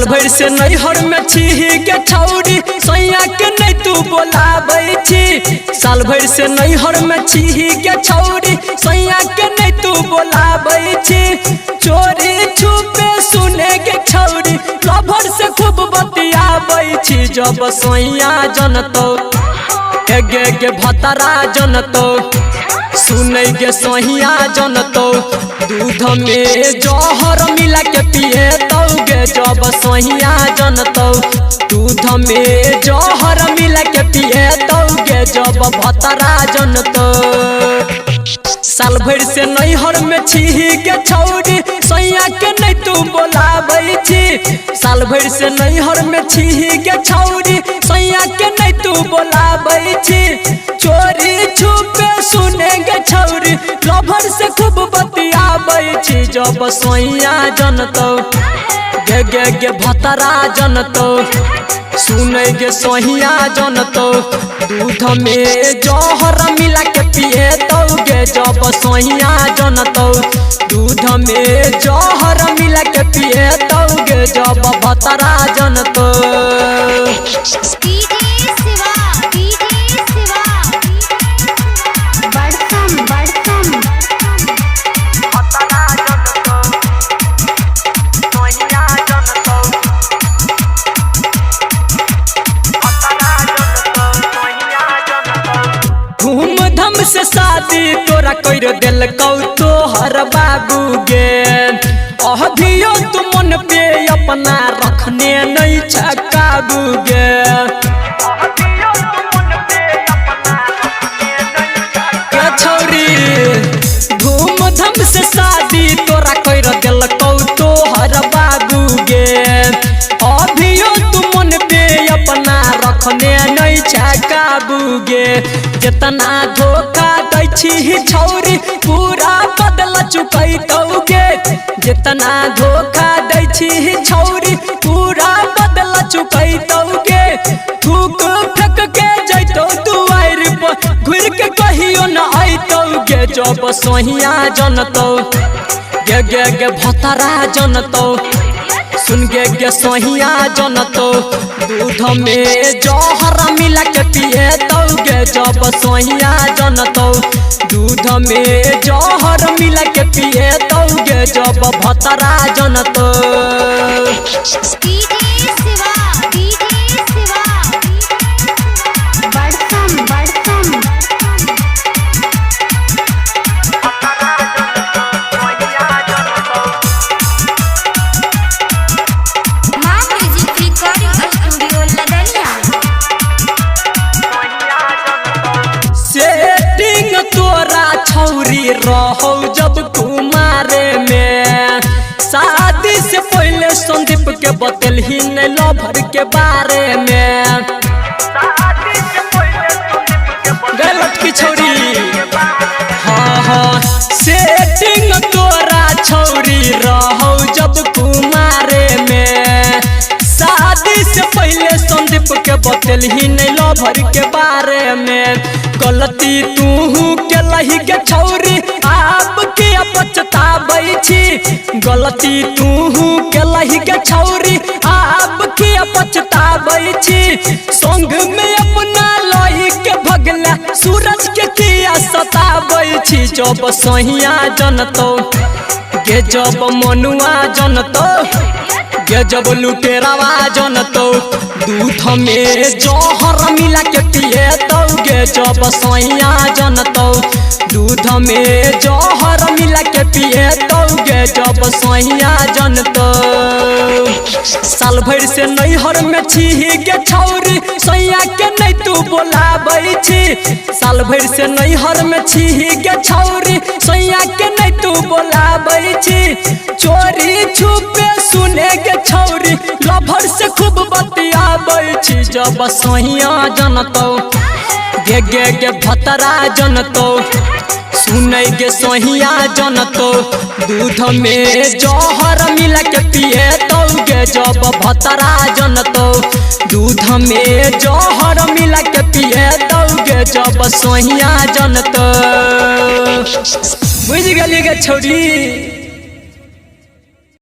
साल भर से नैहर में छी के छौरी सैया के नहीं तू बोलाबै छी। साल भर से नैहर में छी के छौरी सैया के नहीं तू बोलाबै छी। चोरी छुपे सुने के छौरी लभर से खूब बतियाबै छी। जब सैया जनतो गे भतरा जनतो सुनै गे सैया जनतो दूध में जहर मिला के पिए तौगे। जब सैया जनतो दूध में जहर मिला के पिए तौगे। जब भतरा जनतो साल भर से नैहर में छी के छौरी सैया के नहीं तू बोलाबै छी। साल भर से नैहर में छी के छौरी सैया के नहीं तू बोलाबै छी। चोरी छुपे सुने गे छौरी लभर से खूब बतियाबै छी। जब सैया जनतो गे भतरा जनतो सुनै गे सैया जनतो दूध में जहर मिला के पिए तौगे। जब सैया जनतो दूध में जहर मिला के पिए तौगे। जब भतरा जनतो धूमधाम से शादी तोरा कर दिलकौ तोहर बाबू गे। अभियो तू मन पे अपना रखने नहीं छकाबू गे। छौरी धूमधाम से शादी तोरा कर दिलकौ तोहर बाबू गे। अभियो तू मन पे अपना रखने नहीं छकाबू गे। जितना धोखा दै छी छौरी पूरा बदला चुकैतौगे। जितना धोखा दै छी छौरी पूरा बदला चुकैतौगे। थूक फेंक के जैतौ दुआर पर घुर के कहियो न अइतौगे। जब सैया जनतो गे भतरा जनतो सुन गे सैया जनतो दूध में जहर मिला के पिए तौगे। जब सैया जनतो दूध में जहर मिला के पिए तौगे। जब भतरा जनतो तोरा छौरी रहो जब कुमारे में शादी से पहले संदीप के बतलही नहीं लभर के बारे में। गलत की छौरी हाँ सेटिंग तोरा छौरी रहो जब कुमारे में शादी से पहले संदीप के बतलही नहीं लभर के बारे में। गलती तू के लही के छौरी आप के पछताबै छी। गलती तू के लही के छौरी आप के पछताबै छी। संग में अपना लही के भगला सूरज के किया सताबै छी। जब सैया जनतो गे जब मनुआ जनतो गे जब लुटेरावा जनतो दूध में जहर मिला के पिए तौगे। जब सैया जनतो दूध में जहर मिला के पिए तौगे। जब सैया जनतो साल भर से नैहर में छी के छौरी सैया के नहीं तू बोलाबै छी। साल भर से नैहर में छी के छौरी सैया के नहीं तू बोलाबै छी। चोरी छुपे सुने के छौरी लभर से खूब बतियाबै छी। जब सैया जनतो गे भतरा जनतो सुनै गे सैया जनतो दूध में जहर मिला के पिए तौगे। जब भतरा जनतो दूध में जहर मिला के पिए तौगे। जब सैया जनतो बुझ गेली गे छौरी।